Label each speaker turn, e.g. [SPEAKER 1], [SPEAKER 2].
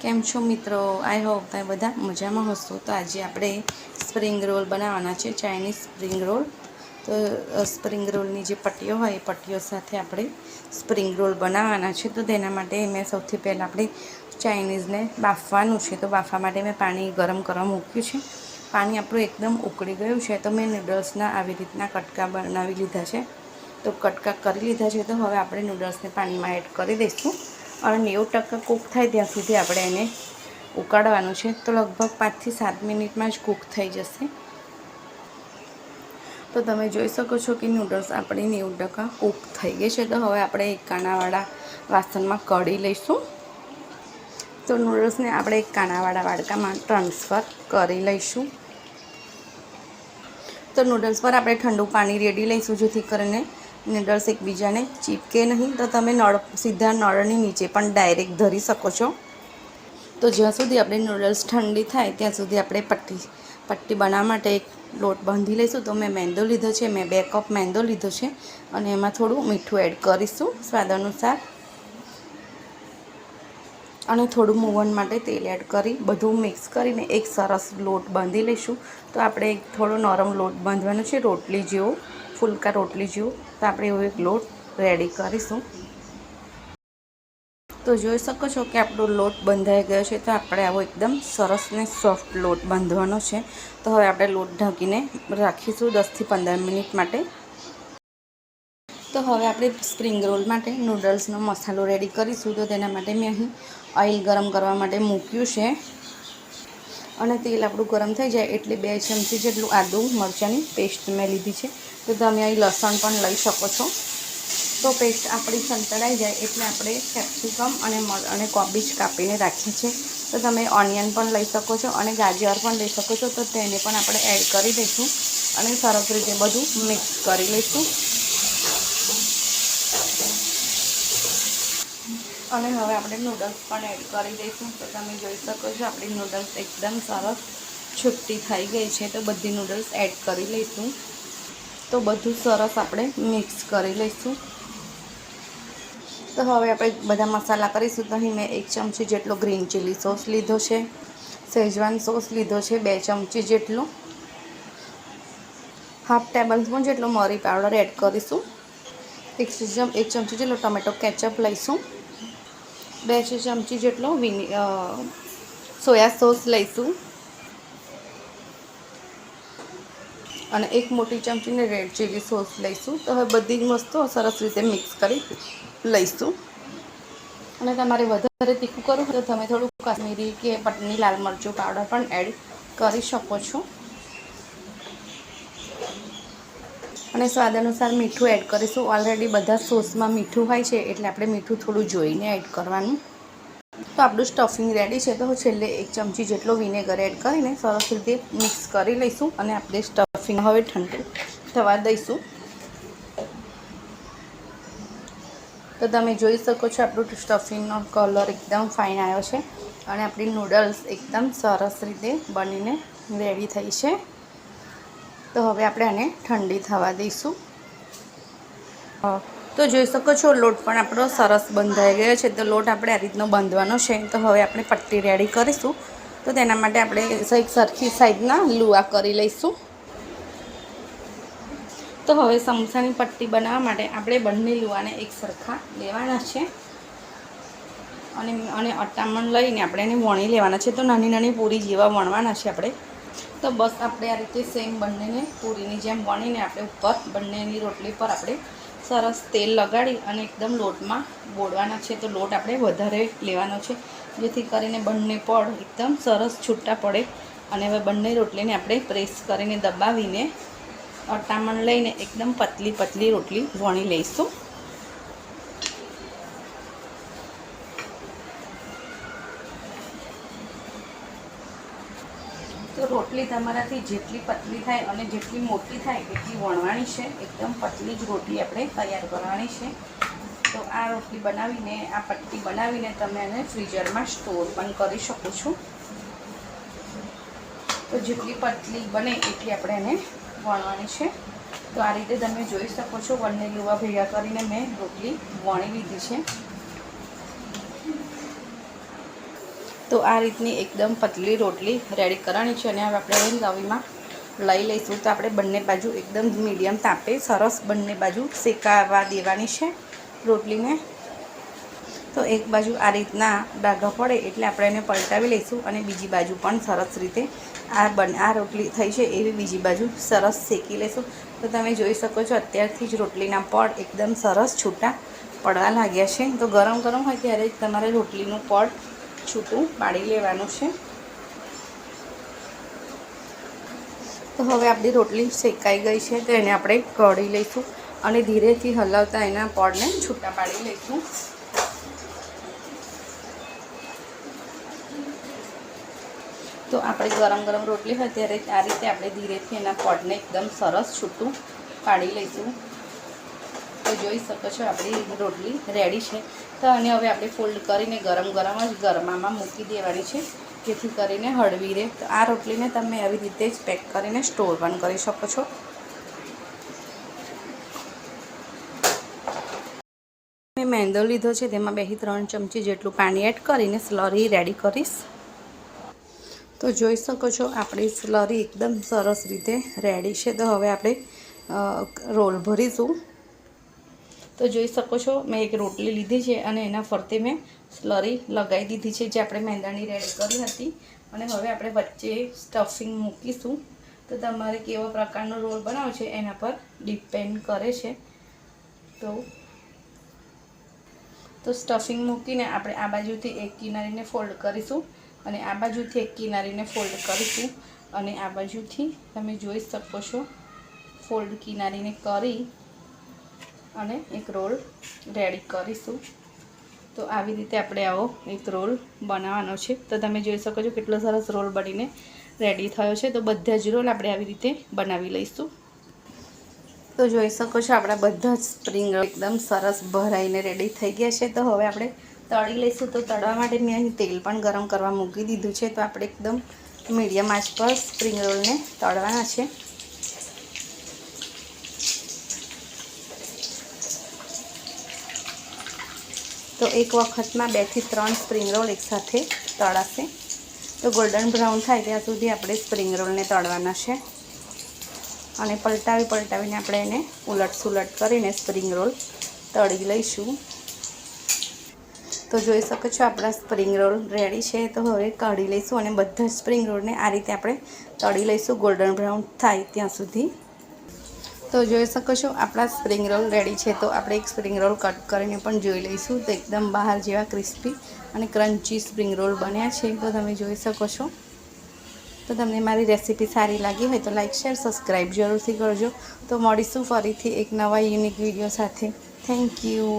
[SPEAKER 1] કેમ છો મિત્રો? આઈ હોપ તમે બધા મજામાં હશો। તો આજે આપણે સ્પ્રિંગ રોલ બનાવવાના છે, ચાઇનીઝ સ્પ્રિંગ રોલ। તો સ્પ્રિંગ રોલની જે પટ્ટીઓ હોય એ પટ્ટીઓ સાથે આપણે સ્પ્રિંગ રોલ બનાવવાના છે। તો તેના માટે મેં સૌથી પહેલાં આપણે ચાઇનીઝને બાફવાનું છે। તો બાફવા માટે મેં પાણી ગરમ કરવા મૂક્યું છે। પાણી આપણું એકદમ ઉકળી ગયું છે, તો મેં નૂડલ્સના આવી રીતના કટકા બનાવી લીધા છે। તો કટકા કરી લીધા છે, તો હવે આપણે નૂડલ્સને પાણીમાં એડ કરી દઈશું અને 90% કૂક થાય ત્યાં સુધી આપણે એને ઉકાળવાનું છે। તો લગભગ 5 થી 7 મિનિટમાં જ કૂક થઈ જશે। તો તમે જોઈ શકો છો કે નૂડલ્સ આપણી 90% કૂક થઈ ગઈ છે। તો હવે આપણે એક કાણાવાળા વાસણમાં કઢી લઈશું। તો નૂડલ્સને આપણે એક કાણાવાળા વાડકામાં ટ્રાન્સફર કરી લઈશું। તો નૂડલ્સ પર આપણે ઠંડુ પાણી રેડી લઈશું, જેથી કરીને નૂડલ્સ એકબીજાને ચીપકે નહીં। તો તમે સીધા નળની નીચે પણ ડાયરેક્ટ ધરી શકો છો। તો જ્યાં સુધી આપણે નૂડલ્સ ઠંડી થાય ત્યાં સુધી આપણે પટ્ટી બનાવવા માટે એક લોટ બાંધી લઈશું। તો મેં મેંદો લીધો છે, મેં 2 કપ મેંદો લીધો છે અને એમાં થોડું મીઠું એડ કરીશું સ્વાદ અનુસાર, અને થોડું મોવન માટે તેલ એડ કરી બધું મિક્સ કરીને એક સરસ લોટ બાંધી લઈશું। તો આપણે થોડો નરમ લોટ બાંધવાનો છે, રોટલી જેવો, ફુલકા રોટલી જેવો। તો આપણે એવો એક લોટ રેડી કરીશું। તો જોઈ શકો છો કે આપણો લોટ બંધાઈ ગયો છે। તો આપણે આવો એકદમ સરસ ને સોફ્ટ લોટ બાંધવાનો છે। તો હવે આપણે લોટ ઢાંકીને રાખીશું 10 થી 15 મિનિટ માટે। તો હવે આપણે સ્પ્રિંગ રોલ માટે નૂડલ્સનો મસાલો રેડી કરીશું। તો તેના માટે મેં અહીં ઓઇલ ગરમ કરવા માટે મૂક્યું છે, અને તેલ આપણું ગરમ થઈ જાય એટલે 2 ચમચી જેટલું આદું મરચાંની પેસ્ટ મેં લીધી છે। તો તમે અહીં લસણ પણ લઈ શકો છો। તો પેસ્ટ આપણી સંતળાઈ જાય એટલે આપણે કેપ્સિકમ અને કોબીજ કાપીને રાખીએ છીએ। તો તમે ઓનિયન પણ લઈ શકો છો અને ગાજર પણ લઈ શકો છો। તો તેને પણ આપણે એડ કરી દઈશું અને સરસ રીતે બધું મિક્સ કરી લઈશું। અને હવે આપણે નૂડલ્સ પણ એડ કરી દઈશું। તો તમે જોઈ શકો છો આપણી નૂડલ્સ એકદમ સરસ છૂટી થઈ ગઈ છે। તો બધી નૂડલ્સ એડ કરી લઈશું। તો બધું સરસ આપણે મિક્સ કરી લઈશું। તો હવે આપણે બધા મસાલા કરીશું। તો અહીં મેં 1 ચમચી જેટલો ગ્રીન ચીલી સોસ લીધો છે, શેઝવાન સોસ લીધો છે 2 ચમચી જેટલો, હાફ ટેબલ સ્પૂન જેટલો મરી પાવડર એડ કરીશું, 1 ચમચી જેટલો ટમેટો કેચઅપ લઈશું, 2 ચમચી જેટલો સોયા સોસ લઈશું, અને 1 મોટી ચમચીને રેડ ચીલી સોસ લઈશું। તો હવે બધી જ વસ્તુઓ સરસ રીતે મિક્સ કરી લઈશું। અને તમારે વધારે તીખું કરવું હોય તો તમે થોડું કાશ્મીરી કે પટની લાલ મરચું પાવડર પણ એડ કરી શકો છો, અને સ્વાદ અનુસાર મીઠું એડ કરીશું। ઓલરેડી બધા સોસમાં મીઠું હોય છે, એટલે આપણે મીઠું થોડું જોઈને એડ કરવાનું। તો આપણું સ્ટફિંગ રેડી છે। તો છેલ્લે 1 ચમચી જેટલો વિનેગર એડ કરીને સરસ રીતે મિક્સ કરી લઈશું, અને આપણે સ્ટફિંગ હવે ઠંડુ થવા દઈશું। તો તમે જોઈ શકો છો આપણું સ્ટફિંગનો કલર એકદમ ફાઇન આવ્યો છે, અને આપણી નૂડલ્સ એકદમ સરસ રીતે બનીને રેડી થઈ છે। તો હવે આપણે આને ઠંડી થવા દઈશું। તો જોઈ શકો છો લોટ પણ આપણો સરસ બંધાઈ ગયો છે। તો લોટ આપણે આ રીતનો બાંધવાનો છે। તો હવે આપણે પટ્ટી રેડી કરીશું। તો તેના માટે આપણે સરખી સાઈઝના લુઆ કરી લઈશું। તો હવે સમોસાની પટ્ટી બનાવવા માટે આપણે બંને લુઆને એક સરખા લેવાના છે, અને અટામણ લઈને આપણે એને વણી લેવાના છે। તો નાની નાની પૂરી જેવા વણવાના છે આપણે। તો બસ આપણે આ રીતે સેમ બંનેને પૂરીની જેમ વણીને આપણે ઉપર બંનેની રોટલી પર આપણે સરસ તેલ લગાડી અને એકદમ લોટમાં બોળવાના છે। તો લોટ આપણે વધારે લેવાનો છે, જેથી કરીને બંને પડ એકદમ સરસ છૂટા પડે। અને હવે બંને રોટલીને આપણે પ્રેસ કરીને દબાવીને અટામણ લઈને એકદમ પતલી પતલી રોટલી વણી લઈશું। તો રોટલી તમારાથી જેટલી પતલી થાય અને જેટલી મોટી થાય એટલી વણવાની છે। એકદમ પતલી જ રોટલી આપણે તૈયાર કરવાની છે। તો આ રોટલી બનાવીને, આ પટ્ટી બનાવીને તમે એને ફ્રીઝરમાં સ્ટોર પણ કરી શકો છો। તો જેટલી પતલી બને એટલી આપણે એને વણવાની છે। તો આ રીતે તમે જોઈ શકો છો બંને લુવા ભેગા કરીને મેં રોટલી વણી લીધી છે। તો આ રીતની એકદમ પતલી રોટલી રેડી કરવાની છે અને હવે આપણે તવીમાં લઈ લઈશું. તો આપણે બંને બાજુ એકદમ મીડિયમ તાપે સરસ બંને બાજુ શેકાવા દેવાની છે રોટલીને. તો એક બાજુ આ રીતના ડાઘા પડે એટલે આપણે એને પલટાવી લઈશું અને બીજી બાજુ પણ સરસ રીતે આ રોટલી થઈ છે એવી બીજી બાજુ સરસ શેકી લઈશું. તો તમે જોઈ શકો છો અત્યારથી જ રોટલીના પડ એકદમ સરસ છૂટા પડવા લાગ્યા છે. તો ગરમ ગરમ હોય ત્યારે જ તમારે રોટલીનું પડ છૂટું પાડી લેવાનું છે. તો હવે આપણી રોટલી શેકાઈ ગઈ છે તો એને આપણે કઢી લઈશું અને ધીરેથી હલાવતા એના પડને છૂટા પાડી લઈશું. તો આપણે ગરમ ગરમ રોટલી હોય ત્યારે આ રીતે આપણે ધીરેથી એના પડને એકદમ સરસ છૂટું પાડી લઈશું. તો જોઈ શકો છો આપણી રોટલી રેડી છે. તો અને હવે આપણે ફોલ્ડ કરીને ગરમ ગરમ જ ગરમામાં મૂકી દેવાની છે જેથી કરીને હળવી રહે. તો આ રોટલીને તમે આવી રીતે જ પેક કરીને સ્ટોર પણ કરી શકો છો. મેં મેંદો લીધો છે તેમાં 2 થી 3 ચમચી જેટલું પાણી એડ કરીને સ્લરી રેડી કરીશ. તો જોઈ શકો છો આપણી સ્લરી એકદમ સરસ રીતે રેડી છે. તો હવે આપણે રોલ ભરીશું. તો જોઈ શકો છો મેં એક રોટલી લીધી છે અને એના ફરતે મેં સ્લરી લગાવી દીધી છે જે આપણે મેંદાની રેડી કરી હતી. અને હવે આપણે વચ્ચે સ્ટફિંગ મૂકીશું. તો તમારે કેવો પ્રકારનો રોલ બનાવો છે એના પર ડિપેન્ડ કરે છે. તો સ્ટફિંગ મૂકીને આપણે આ બાજુથી એક કિનારીને ફોલ્ડ કરીશું અને આ બાજુથી એક કિનારીને ફોલ્ડ કરીશું અને આ બાજુથી તમે જોઈ શકો છો ફોલ્ડ કિનારીને કરી અને એક રોલ રેડી કરીશું. તો આવી રીતે આપણે આવો એક રોલ બનાવવાનો છે. તો તમે જોઈ શકો છો કેટલો સરસ રોલ બનીને રેડી થયો છે. તો બધા જ રોલ આપણે આવી રીતે બનાવી લઈશું. તો જોઈ શકો છો આપણા બધા જ સ્પ્રિંગ રોલ એકદમ સરસ ભરાઈને રેડી થઈ ગયા છે. તો હવે આપણે તળી લઈશું. તો તળવા માટે મેં અહીં તેલ પણ ગરમ કરવા મૂકી દીધું છે. તો આપણે એકદમ મીડિયમ આંચ પર સ્પ્રિંગ રોલને તળવાના છે. તો એક વખતમાં 2 થી 3 સ્પ્રિંગ રોલ એકસાથે તળાશે. તો ગોલ્ડન બ્રાઉન થાય ત્યાં સુધી આપણે સ્પ્રિંગ રોલને તળવાના છે અને પલટાવીને આપણે એને ઉલટ કરીને સ્પ્રિંગ રોલ તળી લઈશું. તો જોઈ શકો છો આપણા સ્પ્રિંગ રોલ રેડી છે. તો હવે કાઢી લઈશું અને બધા સ્પ્રિંગ રોલને આ રીતે આપણે તળી લઈશું ગોલ્ડન બ્રાઉન થાય ત્યાં સુધી. તો જોઈ શકો છો આપણા સ્પ્રિંગ રોલ રેડી છે. તો આપણે એક સ્પ્રિંગ રોલ કટ કરીને પણ જોઈ લઈશું. તો એકદમ બહાર જેવા ક્રિસ્પી અને ક્રન્ચી સ્પ્રિંગ રોલ બન્યા છે. તો તમે જોઈ શકો છો. તો તમને મારી રેસીપી સારી લાગી હોય તો લાઇક શેર સબસ્ક્રાઈબ જરૂરથી કરજો. તો મળીશું ફરીથી એક નવા યુનિક વિડીયો સાથે. Thank you.